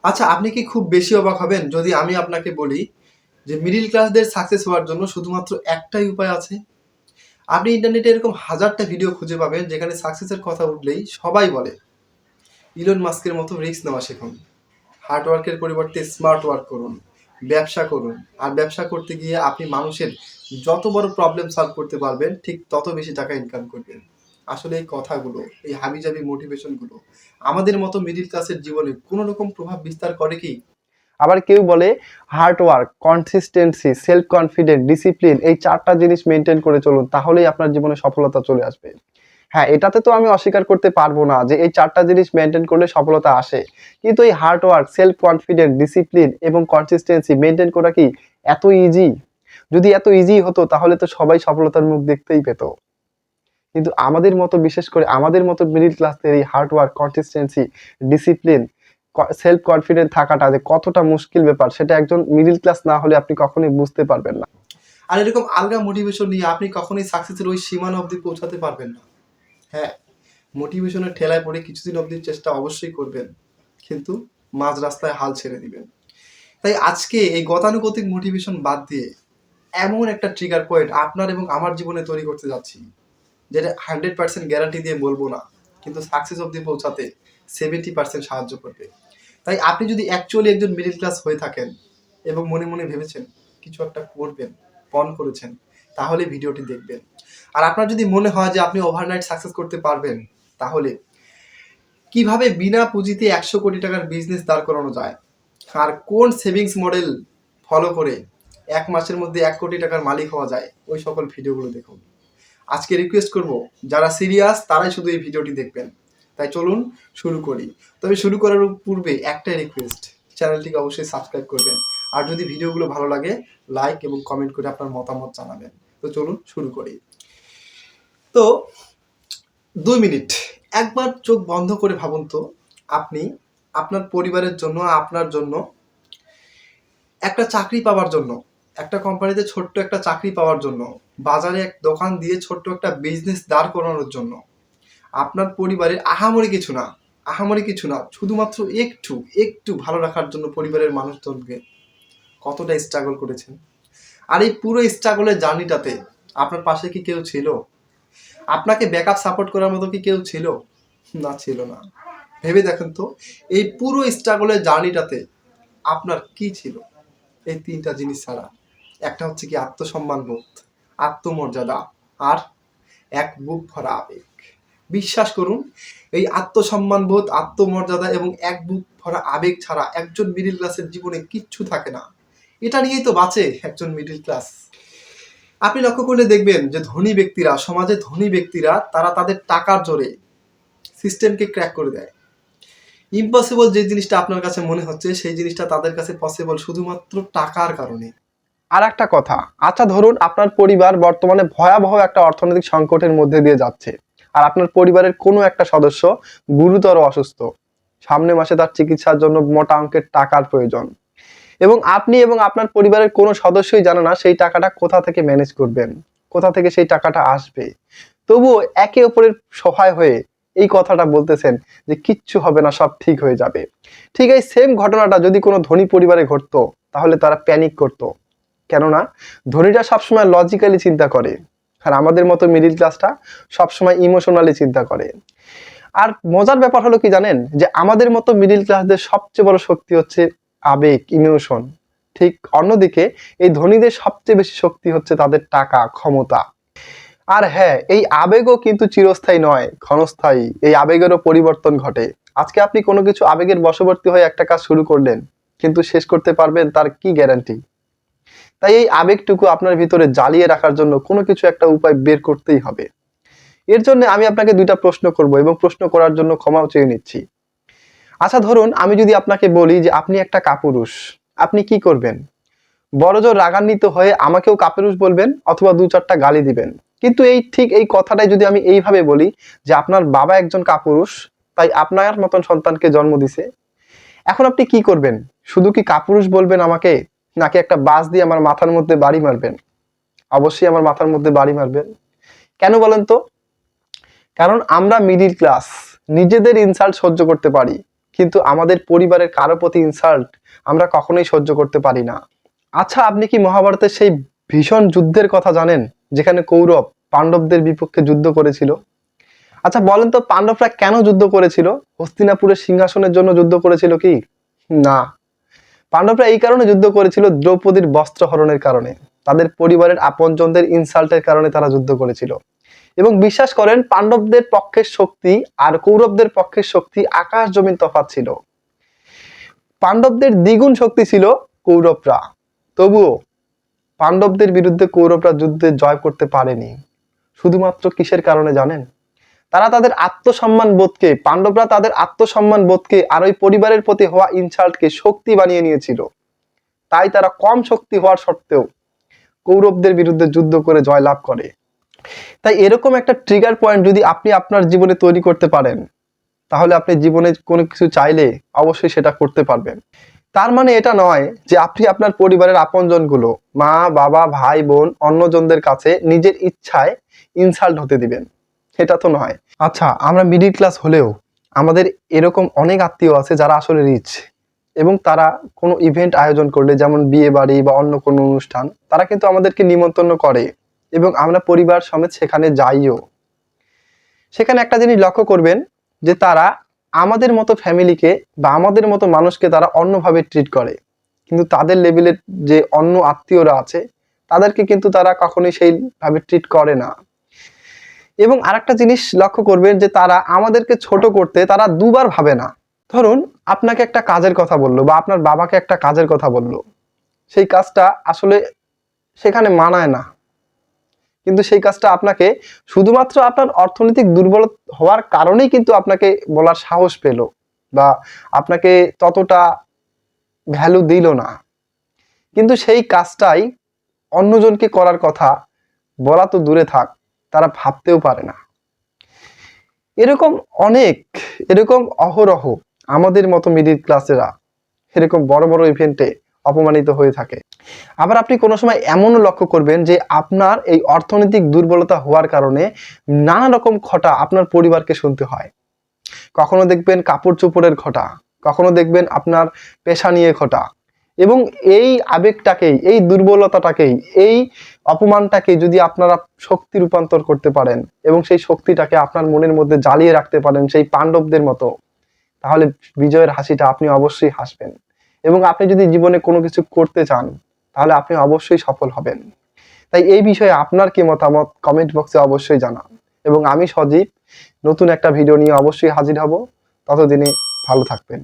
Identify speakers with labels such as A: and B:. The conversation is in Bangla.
A: আচ্ছা, আপনি কি খুব বেশি অবাক হবেন যদি আমি আপনাকে বলি যে মিডল ক্লাসদের সাকসেস হওয়ার জন্য শুধুমাত্র একটাই উপায় আছে? আপনি ইন্টারনেটে এরকম হাজারটা ভিডিও খুঁজে পাবেন যেখানে সাকসেসের কথা উঠলেই সবাই বলে ইলন মাস্কের মতো রিস্ক নেওয়া শিখুন, হার্ড ওয়ার্কের পরিবর্তে স্মার্ট ওয়ার্ক করুন, ব্যবসা করুন। আর ব্যবসা করতে গিয়ে আপনি মানুষের যত বড় প্রবলেম সলভ করতে পারবেন ঠিক তত বেশি টাকা ইনকাম করবেন। আসলে এই কথাগুলো, এই হাবিজাবি মোটিভেশনগুলো আমাদের মতো মিডিল ক্লাসের জীবনে কোনো রকম প্রভাব বিস্তার করে কি?
B: আবার কেউ বলে hard work, consistency, self confident, discipline, এই 4টা জিনিস মেনটেন করে চলুন, তাহলেই আপনার জীবনে সফলতা চলে আসবে। হ্যাঁ, এটাতে তো আমি অস্বীকার করতে পারবো না যে এই 4টা জিনিস মেনটেন করলে সফলতা আসে। কিন্তু এই hard work, self confident, discipline এবং কনসিস্টেন্সি মেনটেন করা কি এত ইজি? যদি এত ইজি হতো তাহলে তো সবাই সফলতার মুখ দেখতেই পেত। কিন্তু আমাদের মতো, বিশেষ করে আমাদের মতো মিডল ক্লাসদের এই hard work, consistency, discipline, self confident থাকাটা যে কতটা মুশকিল ব্যাপার, সেটা একজন মিডল ক্লাস না হলে আপনি কখনোই বুঝতে পারবেন না।
A: আর এরকম আলগা মোটিভেশন নিয়ে আপনি কখনোই সাকসেসের ওই সীমানা অবধি পৌঁছাতে পারবেন না। হ্যাঁ, মোটিভেশনের ঠেলায় পড়ে কিছুদিন অবধি চেষ্টা অবশ্যই করবেন, কিন্তু মাঝ রাস্তায় হাল ছেড়ে দিবেন। তাই আজকে এই গতানুগতিক মোটিভেশন বাদ দিয়ে এমন একটা ট্রিগার পয়েন্ট আপনার এবং আমার জীবনে তৈরি করতে যাচ্ছি, যেটা 100% গ্যারান্টি দিয়ে বলবো না, কিন্তু সাকসেস অবধি পৌঁছাতে 70% সাহায্য করবে। তাই আপনি যদি অ্যাকচুয়ালি একজন মিডল ক্লাস হয়ে থাকেন এবং মনে মনে ভেবেছেন কিছু একটা করবেন, পণ করেছেন, তাহলে ভিডিওটি দেখবেন। আর আপনার যদি মনে হয় যে আপনি ওভারনাইট সাকসেস করতে পারবেন, তাহলে কিভাবে বিনা পুঁজিতে 100 কোটি টাকার বিজনেস দাঁড় করানো যায়, আর কোন সেভিংস মডেল ফলো করে 1 মাসের মধ্যে 1 কোটি টাকার মালিক হওয়া যায়, ওই সকল ভিডিওগুলো দেখুন। আজকে রিকোয়েস্ট করব, যারা সিরিয়াস তারাই শুধু এই ভিডিওটি দেখবেন। তাই চলুন শুরু করি। তবে শুরু করার পূর্বে একটাই রিকোয়েস্ট, চ্যানেলটিকে অবশ্যই সাবস্ক্রাইব করবেন। আর যদি ভিডিওগুলো ভালো লাগে, লাইক এবং কমেন্ট করে আপনার মতামত জানাবেন। তো চলুন শুরু করি। তো 2 মিনিট একবার চোখ বন্ধ করে ভাবুন তো, আপনি আপনার পরিবারের জন্য, আপনার জন্য একটা চাকরি পাওয়ার জন্য, একটা কোম্পানিতে ছোট্ট একটা চাকরি পাওয়ার জন্য, বাজারে এক দোকান দিয়ে ছোট্ট একটা বিজনেস দাঁড় করানোর জন্য, আপনার পরিবারের আহামরি কিছু না, শুধুমাত্র একটু একটু ভালো রাখার জন্য পরিবারের মানুষজনকে কতটা স্ট্রাগল করেছেন। আর এই পুরো স্ট্রাগলের জার্নিটাতে আপনার পাশে কি কেউ ছিল? আপনাকে ব্যাকআপ সাপোর্ট করার মতো কি কেউ ছিল? না, ছিল না। ভেবে দেখেন তো, এই পুরো স্ট্রাগলের জার্নিটাতে আপনার কি ছিল? এই 3টা জিনিস ছাড়া। একটা হচ্ছে কি আত্মসম্মান বোধ, আত্মমর্যাদা, আর এক বুক ভরা আবেগ। বিশ্বাস করুন, এই আত্মসম্মান বোধ, আত্মমর্যাদা এবং এক বুক ভরা আবেগ ছাড়া একজন মিডিল ক্লাসের জীবনে কিচ্ছু থাকে না। এটা নিয়েই তো বাঁচে একজন মিডিল ক্লাস। আপনি লক্ষ্য করলে দেখবেন যে ধনী ব্যক্তিরা, সমাজে ধনী ব্যক্তিরা, তারা তাদের টাকার জোরে সিস্টেমকে ক্র্যাক করে দেয়। ইম্পসিবল যে জিনিসটা আপনার কাছে মনে হচ্ছে, সেই জিনিসটা তাদের কাছে পসিবল শুধুমাত্র টাকার কারণে।
B: আর একটা কথা, আচ্ছা ধরুন আপনার পরিবার বর্তমানে ভয়াবহ একটা অর্থনৈতিক সংকটের মধ্যে দিয়ে যাচ্ছে, আর আপনার পরিবারের কোনো একটা সদস্য গুরুতর অসুস্থ, সামনের মাসে তার চিকিৎসার জন্য মোটা অঙ্কের টাকার প্রয়োজন, এবং আপনি এবং আপনার পরিবারের কোনো সদস্যই জানে না সেই টাকাটা কোথা থেকে ম্যানেজ করবেন, কোথা থেকে সেই টাকাটা আসবে। তবুও একে অপরের সহায় হয়ে এই কথাটা বলতেছেন যে কিচ্ছু হবে না, সব ঠিক হয়ে যাবে। ঠিক এই সেম ঘটনাটা যদি কোনো ধনী পরিবারে ঘটতো, তাহলে তারা প্যানিক করতো। কেননা ধনীরা সবসময় লজিক্যালি চিন্তা করে, আর আমাদের মতো মিডিল ক্লাসটা সবসময় ইমোশনালি চিন্তা করে। আর মজার ব্যাপার হলো কি জানেন, যে আমাদের মতো মিডিল ক্লাসদের সবচেয়ে বড় শক্তি হচ্ছে আবেগ, ইমোশন। ঠিক অন্যদিকে এই ধনীদের সবচেয়ে বেশি শক্তি হচ্ছে তাদের টাকা, ক্ষমতা। আর হ্যাঁ, এই আবেগও কিন্তু চিরস্থায়ী নয়, ক্ষণস্থায়ী। এই আবেগেরও পরিবর্তন ঘটে। আজকে আপনি কোনো কিছু আবেগের বশবর্তী হয়ে একটা কাজ শুরু করলেন, কিন্তু শেষ করতে পারবেন তার কি গ্যারান্টি? তাই এই আবেগটুকু আপনার ভিতরে জ্বালিয়ে রাখার জন্য কোনো কিছু একটা উপায় বের করতেই হবে। এর জন্য আমি আপনাকে 2টা প্রশ্ন করব, এবং প্রশ্ন করার জন্য ক্ষমাও চেয়ে নিচ্ছি। আচ্ছা ধরুন আমি যদি আপনাকে বলি যে আপনি একটা কাপুরুষ, আপনি কি করবেন? বড়জোর রাগান্বিত হয়ে আমাকেও কাপুরুষ বলবেন, অথবা 2-4টা গালি দিবেন। কিন্তু এই ঠিক এই কথাটাই যদি আমি এইভাবে বলি যে আপনার বাবা একজন কাপুরুষ, তাই আপনার মতন সন্তানকে জন্ম দিছে, এখন আপনি কি করবেন? শুধু কি কাপুরুষ বলবেন আমাকে, নাকি একটা বাস দিয়ে আমার মাথার মধ্যে বাড়ি মারবেন? অবশ্যই আমার মাথার মধ্যে বাড়ি মারবেন। কেন বলেন তো? কারণ আমরা মিডিল ক্লাস, নিজেদের ইনসাল্ট সহ্য করতে পারি, কিন্তু আমাদের পরিবারের কারো প্রতি ইনসাল্ট আমরা কখনোই সহ্য করতে পারি না। আচ্ছা, আপনি কি মহাভারতের সেই ভীষণ যুদ্ধের কথা জানেন, যেখানে কৌরব পাণ্ডবদের বিপক্ষে যুদ্ধ করেছিল? আচ্ছা বলেন তো, পাণ্ডবরা কেন যুদ্ধ করেছিল? হস্তিনাপুরের সিংহাসনের জন্য যুদ্ধ করেছিল কি? না, পাণ্ডবরা এই কারণে যুদ্ধ করেছিল দ্রৌপদীর বস্ত্র হরণের কারণে। তাদের পরিবারের আপনজনদের ইনসাল্টের কারণে তারা যুদ্ধ করেছিল। এবং বিশ্বাস করেন, পাণ্ডবদের পক্ষের শক্তি আর কৌরবদের পক্ষের শক্তি আকাশ জমিন তফাৎ ছিল। পাণ্ডবদের দ্বিগুণ শক্তি ছিল কৌরবরা, তবুও পাণ্ডবদের বিরুদ্ধে কৌরবরা যুদ্ধে জয় করতে পারেনি। শুধুমাত্র কিসের কারণে জানেন? তারা তাদের আত্মসম্মান বোধকে, পাণ্ডবরা তাদের আত্মসম্মান বোধকে আর ওই পরিবারের প্রতি হওয়া ইনসাল্টকে শক্তি বানিয়ে নিয়েছিল। তাই তারা কম শক্তি হওয়ার সত্ত্বেও কৌরবদের বিরুদ্ধে যুদ্ধ করে জয়লাভ করে। তাই এরকম একটা ট্রিগার পয়েন্ট যদি আপনি আপনার জীবনে তৈরি করতে পারেন, তাহলে আপনি জীবনে কোনো কিছু চাইলে অবশ্যই সেটা করতে পারবেন। তার মানে এটা নয় যে আপনি আপনার পরিবারের আপনজনগুলো, মা বাবা ভাই বোন, অন্যজনদের কাছে নিজের ইচ্ছায় ইনসাল্ট হতে দিবেন, এটা তো নয়। আচ্ছা, আমরা মিডিল ক্লাস হলেও আমাদের এরকম অনেক আত্মীয় আছে যারা আসলে রিচ, এবং তারা কোনো ইভেন্ট আয়োজন করলে, যেমন বিয়ে বাড়ি বা অন্য কোনো অনুষ্ঠান, তারা কিন্তু আমাদেরকে নিমন্ত্রণ করে এবং আমরা পরিবার সমেত সেখানে যাইও। সেখানে একটা জিনিস লক্ষ্য করবেন যে তারা আমাদের মতো ফ্যামিলিকে বা আমাদের মতো মানুষকে তারা অন্যভাবে ট্রিট করে, কিন্তু তাদের লেভেলের যে অন্য আত্মীয়রা আছে তাদেরকে কিন্তু তারা কখনোই সেইভাবে ট্রিট করে না। এবং আরেকটা জিনিস লক্ষ্য করবেন যে তারা আমাদেরকে ছোট করতে তারা দুবার ভাবে না। ধরুন আপনাকে একটা কাজের কথা বললো বা আপনার বাবাকে একটা কাজের কথা বললো, সেই কাজটা আসলে সেখানে মানায় না, কিন্তু সেই কাজটা আপনাকে শুধুমাত্র আপনার অর্থনৈতিক দুর্বল হওয়ার কারণেই কিন্তু আপনাকে বলার সাহস পেল বা আপনাকে ততটা ভ্যালু দিল না, কিন্তু সেই কাজটাই অন্যজনকে করার কথা বলা তো দূরে থাক, তারা ভাবতেও পারে না। এরকম অনেক, এরকম অহরহ আমাদের মতো মিডিল ক্লাসেরা এরকম বড় বড় ইভেন্টে অপমানিত হয়ে থাকে। আবার আপনি কোনো সময় এমনও লক্ষ্য করবেন যে আপনার এই অর্থনৈতিক দুর্বলতা হওয়ার কারণে নানা রকম খটা আপনার পরিবারকে শুনতে হয়। কখনো দেখবেন কাপড় চোপড়ের খটা, কখনো দেখবেন আপনার পেশা নিয়ে খটা, এবং এই আবেগটাকেই, এই দুর্বলতাটাকেই, এই অপমানটাকে যদি আপনারা শক্তি রূপান্তর করতে পারেন এবং সেই শক্তিটাকে আপনার মনের মধ্যে জ্বালিয়ে রাখতে পারেন সেই পাণ্ডবদের মতো, তাহলে বিজয়ের হাসিটা আপনি অবশ্যই হাসবেন। এবং আপনি যদি জীবনে কোনো কিছু করতে চান, তাহলে আপনি অবশ্যই সফল হবেন। তাই এই বিষয়ে আপনার কি মতামত কমেন্ট বক্সে অবশ্যই জানান। এবং আমি সজীব নতুন একটা ভিডিও নিয়ে অবশ্যই হাজির হব। ততদিনে ভালো থাকবেন।